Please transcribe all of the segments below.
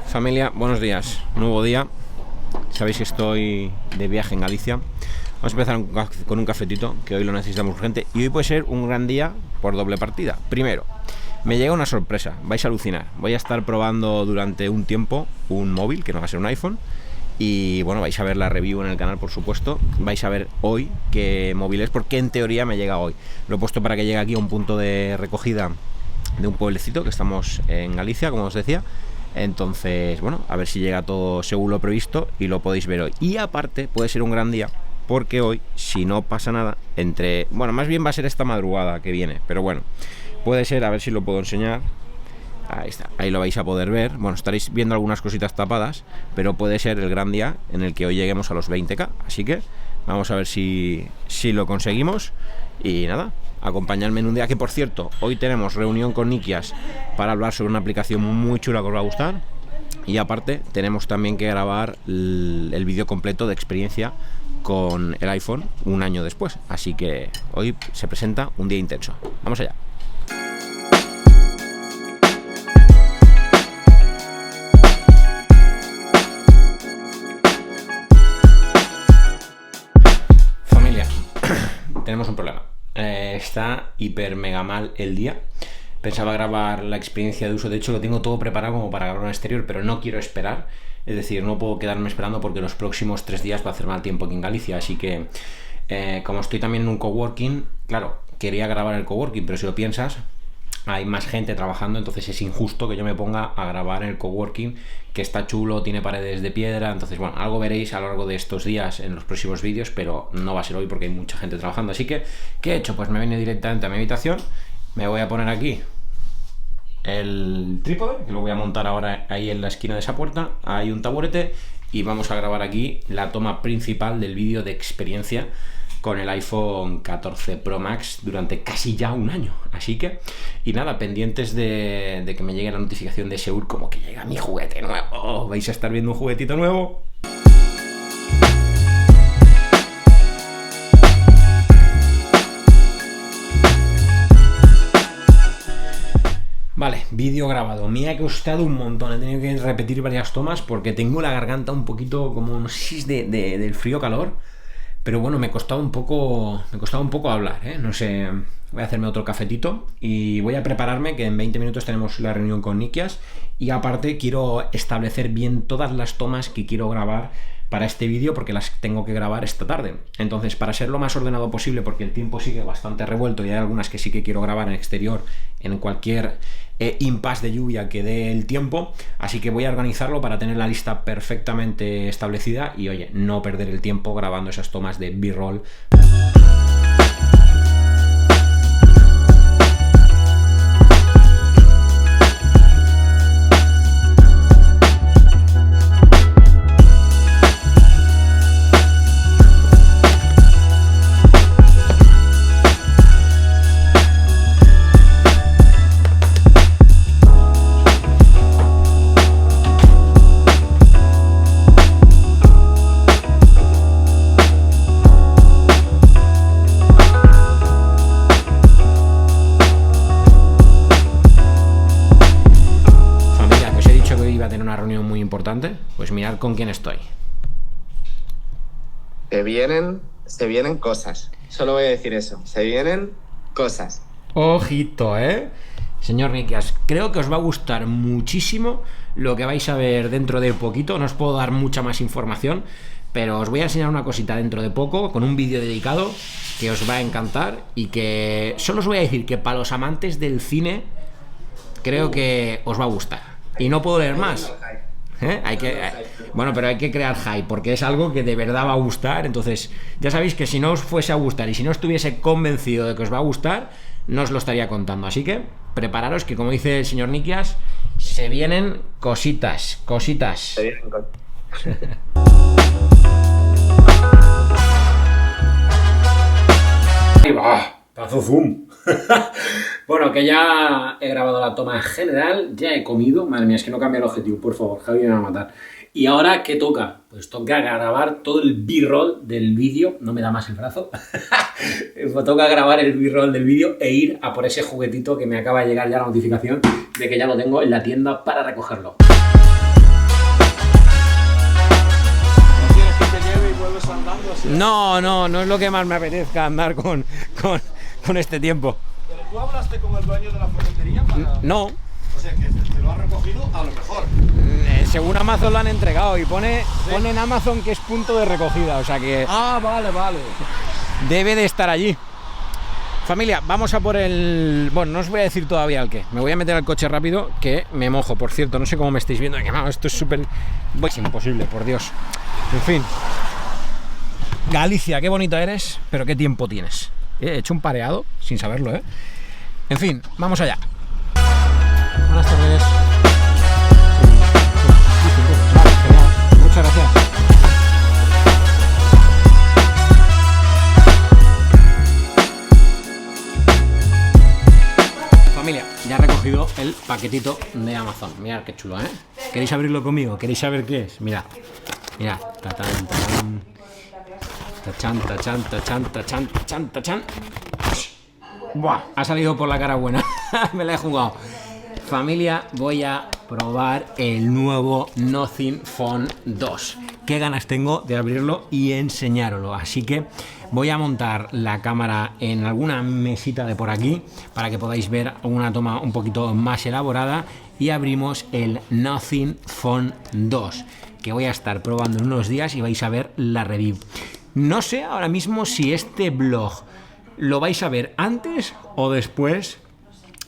Familia, buenos días, nuevo día. Sabéis que estoy de viaje en Galicia. Vamos a empezar con un cafetito, que hoy lo necesitamos urgente. Y hoy puede ser un gran día por doble partida. Primero, me llega una sorpresa, vais a alucinar. Voy a estar probando durante un tiempo un móvil, que no va a ser un iPhone. Y bueno, vais a ver la review en el canal, por supuesto. Vais a ver hoy qué móvil es, porque en teoría me llega hoy. Lo he puesto para que llegue aquí a un punto de recogida de un pueblecito, que estamos en Galicia, como os decía. Entonces, bueno, a ver si llega todo según lo previsto y lo podéis ver hoy. Y aparte, puede ser un gran día, porque hoy, si no pasa nada, bueno, más bien va a ser esta madrugada que viene, pero bueno, puede ser, a ver si lo puedo enseñar. Ahí está, ahí lo vais a poder ver. Bueno, estaréis viendo algunas cositas tapadas, pero puede ser el gran día en el que hoy lleguemos a los 20k. Así que vamos a ver si lo conseguimos. Y nada, acompañadme en un día que, por cierto, hoy tenemos reunión con Nikias para hablar sobre una aplicación muy chula que os va a gustar. Y aparte tenemos también que grabar el vídeo completo de experiencia con el iPhone un año después. Así que hoy se presenta un día intenso. Vamos allá. Tenemos un problema. Está hiper mega mal el día. Pensaba grabar la experiencia de uso. De hecho, lo tengo todo preparado como para grabar en exterior, pero no quiero esperar. Es decir, no puedo quedarme esperando porque los próximos 3 días va a hacer mal tiempo aquí en Galicia. Así que, como estoy también en un coworking, claro, quería grabar el coworking, pero si lo piensas, hay más gente trabajando, entonces es injusto que yo me ponga a grabar en el coworking, que está chulo, tiene paredes de piedra. Entonces, bueno, algo veréis a lo largo de estos días en los próximos vídeos, pero no va a ser hoy porque hay mucha gente trabajando. Así que, ¿qué he hecho? Pues me he venido directamente a mi habitación, me voy a poner aquí el trípode, que lo voy a montar ahora ahí en la esquina de esa puerta. Hay un taburete y vamos a grabar aquí la toma principal del vídeo de experiencia con el iPhone 14 Pro Max durante casi ya un año. Así que, y nada, pendientes de que me llegue la notificación de Seur como que llega mi juguete nuevo. Vais a estar viendo un juguetito nuevo. Vale, vídeo grabado. Me ha costado un montón, he tenido que repetir varias tomas porque tengo la garganta un poquito como, no sé si es del frío-calor. Pero bueno, me costaba un poco hablar, ¿eh? No sé, voy a hacerme otro cafetito y voy a prepararme, que en 20 minutos tenemos la reunión con Nikias. Y aparte quiero establecer bien todas las tomas que quiero grabar para este vídeo, porque las tengo que grabar esta tarde. Entonces, para ser lo más ordenado posible, porque el tiempo sigue bastante revuelto y hay algunas que sí que quiero grabar en exterior, en cualquier impasse de lluvia que dé el tiempo, así que voy a organizarlo para tener la lista perfectamente establecida y, oye, no perder el tiempo grabando esas tomas de B-roll. Pues mirad con quién estoy. Se vienen cosas. Solo voy a decir eso. Se vienen cosas. Ojito, señor Nikias, creo que os va a gustar muchísimo lo que vais a ver dentro de poquito. No os puedo dar mucha más información, pero os voy a enseñar una cosita dentro de poco con un vídeo dedicado que os va a encantar y que solo os voy a decir que para los amantes del cine creo que os va a gustar. Y no puedo leer más. Bueno, pero hay que crear hype porque es algo que de verdad va a gustar. Entonces, ya sabéis que si no os fuese a gustar y si no estuviese convencido de que os va a gustar, no os lo estaría contando. Así que prepararos, que como dice el señor Nikias, se vienen cositas. Se vienen cosas. Ahí va, paso zoom. Bueno, que ya he grabado la toma general, ya he comido. Madre mía, es que no cambia el objetivo, por favor, Javi me va a matar. Y ahora, ¿qué toca? Pues toca grabar todo el B-roll del vídeo. No me da más el brazo. Toca grabar el B-roll del vídeo e ir a por ese juguetito que me acaba de llegar ya la notificación de que ya lo tengo en la tienda para recogerlo. No es lo que más me apetezca andar con este tiempo. ¿Pero tú hablaste con el dueño de la ferretería para...? No. O sea, que te lo ha recogido a lo mejor. Según Amazon lo han entregado y pone en Amazon que es punto de recogida, o sea que... Ah, vale. Debe de estar allí. Familia, vamos a por el... Bueno, no os voy a decir todavía el qué. Me voy a meter al coche rápido, que me mojo. Por cierto, no sé cómo me estáis viendo. Esto es súper... Es imposible, por Dios. En fin. Galicia, qué bonita eres, pero qué tiempo tienes. He hecho un pareado, sin saberlo, ¿eh? En fin, vamos allá. Buenas tardes. Vale, genial. Muchas gracias. Familia, ya he recogido el paquetito de Amazon. Mirad qué chulo, ¿eh? ¿Queréis abrirlo conmigo? ¿Queréis saber qué es? Mirad. Tachan. Buah, ha salido por la cara buena. Me la he jugado. Familia, voy a probar el nuevo Nothing Phone 2. Qué ganas tengo de abrirlo y enseñároslo. Así que voy a montar la cámara en alguna mesita de por aquí para que podáis ver una toma un poquito más elaborada y abrimos el Nothing Phone 2, que voy a estar probando en unos días y vais a ver la review. No sé ahora mismo si este vlog lo vais a ver antes o después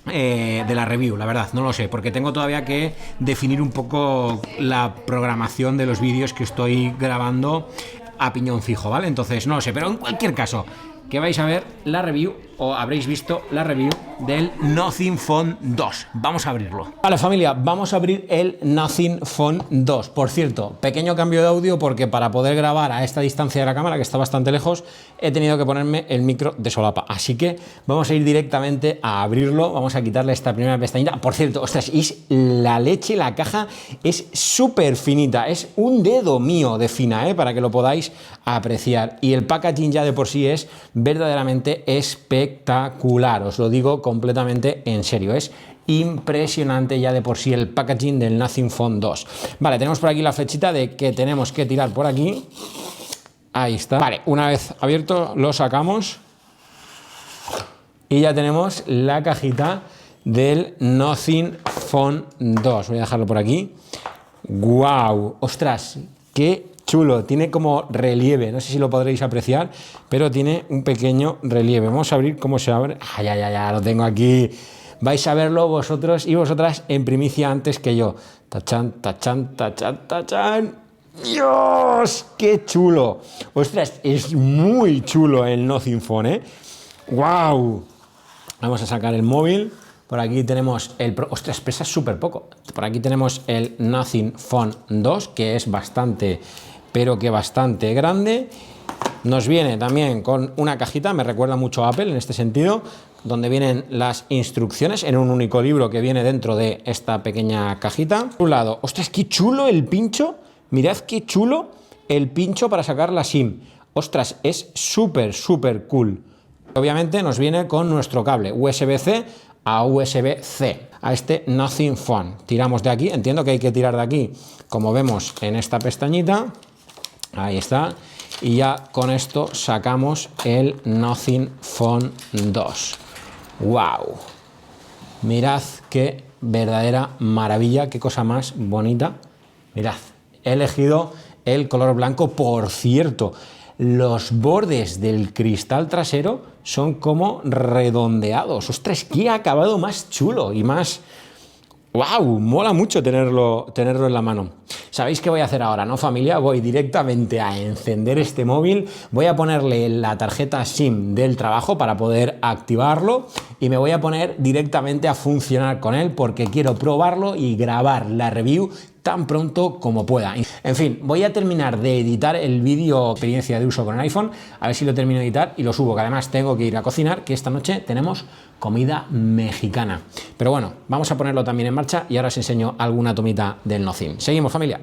de la review, la verdad, no lo sé, porque tengo todavía que definir un poco la programación de los vídeos que estoy grabando a piñón fijo, ¿vale? Entonces, no lo sé, pero en cualquier caso, que vais a ver la review, o habréis visto la review del Nothing Phone 2. Vamos a abrirlo. Vale, familia, vamos a abrir el Nothing Phone 2. Por cierto, pequeño cambio de audio porque para poder grabar a esta distancia de la cámara, que está bastante lejos, he tenido que ponerme el micro de solapa. Así que vamos a ir directamente a abrirlo. Vamos a quitarle esta primera pestañita. Por cierto, ostras, es la leche, la caja es súper finita. Es un dedo mío de fina, para que lo podáis apreciar. Y el packaging ya de por sí es verdaderamente espectacular. Os lo digo completamente en serio. Es impresionante ya de por sí el packaging del Nothing Phone 2. Vale, tenemos por aquí la flechita de que tenemos que tirar por aquí. Ahí está. Vale, una vez abierto lo sacamos y ya tenemos la cajita del Nothing Phone 2. Voy a dejarlo por aquí. ¡Guau! ¡Ostras! ¡Qué chulo! Tiene como relieve, no sé si lo podréis apreciar, pero tiene un pequeño relieve. Vamos a abrir cómo se abre. Ya, lo tengo aquí. Vais a verlo vosotros y vosotras en primicia antes que yo. Tachan. ¡Dios! ¡Qué chulo! Ostras, es muy chulo el Nothing Phone, ¿eh? ¡Guau! Vamos a sacar el móvil. Por aquí tenemos el... Ostras, pesa súper poco. Por aquí tenemos el Nothing Phone 2, que es bastante, pero que bastante grande. Nos viene también con una cajita, me recuerda mucho a Apple en este sentido, donde vienen las instrucciones en un único libro que viene dentro de esta pequeña cajita. Por un lado, ostras, qué chulo el pincho. Mirad qué chulo el pincho para sacar la SIM. Ostras, es súper cool. Obviamente nos viene con nuestro cable USB-C a USB-C, a este Nothing Phone. Tiramos de aquí, entiendo que hay que tirar de aquí, como vemos en esta pestañita. Ahí está. Y ya con esto sacamos el Nothing Phone 2. ¡Wow! Mirad qué verdadera maravilla, qué cosa más bonita. Mirad, he elegido el color blanco. Por cierto, los bordes del cristal trasero son como redondeados. ¡Ostras, qué acabado más chulo y más... ¡Wow! Mola mucho tenerlo en la mano. ¿Sabéis qué voy a hacer ahora, no, familia? Voy directamente a encender este móvil, voy a ponerle la tarjeta SIM del trabajo para poder activarlo y me voy a poner directamente a funcionar con él porque quiero probarlo y grabar la review tan pronto como pueda. En fin, voy a terminar de editar el vídeo experiencia de uso con el iPhone, a ver si lo termino de editar y lo subo, que además tengo que ir a cocinar, que esta noche tenemos comida mexicana. Pero bueno, vamos a ponerlo también en marcha y ahora os enseño alguna tomita del Nothing. Seguimos, familia.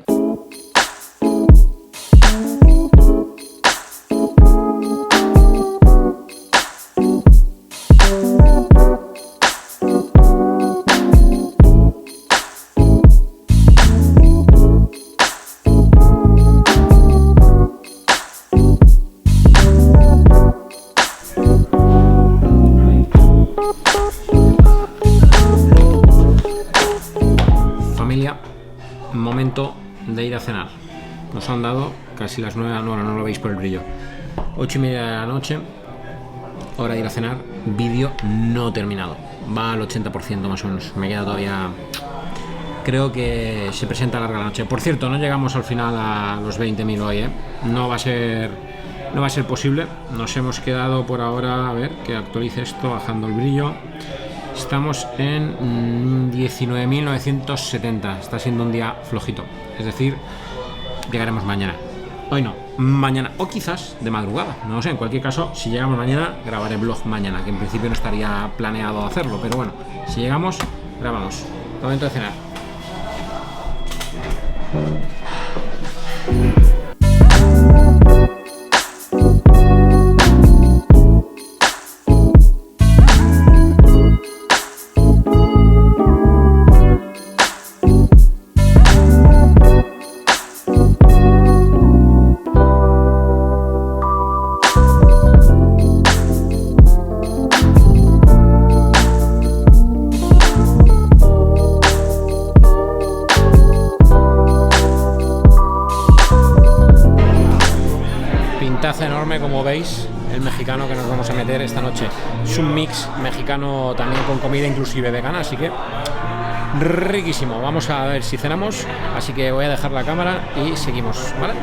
momento de ir a cenar. Nos han dado casi las 9, no lo veis por el brillo, 8:30 de la noche, hora de ir a cenar, vídeo no terminado, va al 80% más o menos, me queda todavía, creo que se presenta larga la noche. Por cierto, no llegamos al final a los 20.000 hoy, no va a ser posible, nos hemos quedado por ahora, a ver, que actualice esto, bajando el brillo. Estamos en 19.970, está siendo un día flojito, es decir, llegaremos mañana. Hoy no, mañana o quizás de madrugada, no lo sé. En cualquier caso, si llegamos mañana, grabaré vlog mañana, que en principio no estaría planeado hacerlo, pero bueno, si llegamos, grabamos. Momento de cenar. Enorme, como veis, el mexicano que nos vamos a meter esta noche. Es un mix mexicano también con comida inclusive vegana, así que riquísimo. Vamos a ver si cenamos, así que voy a dejar la cámara y seguimos, ¿vale?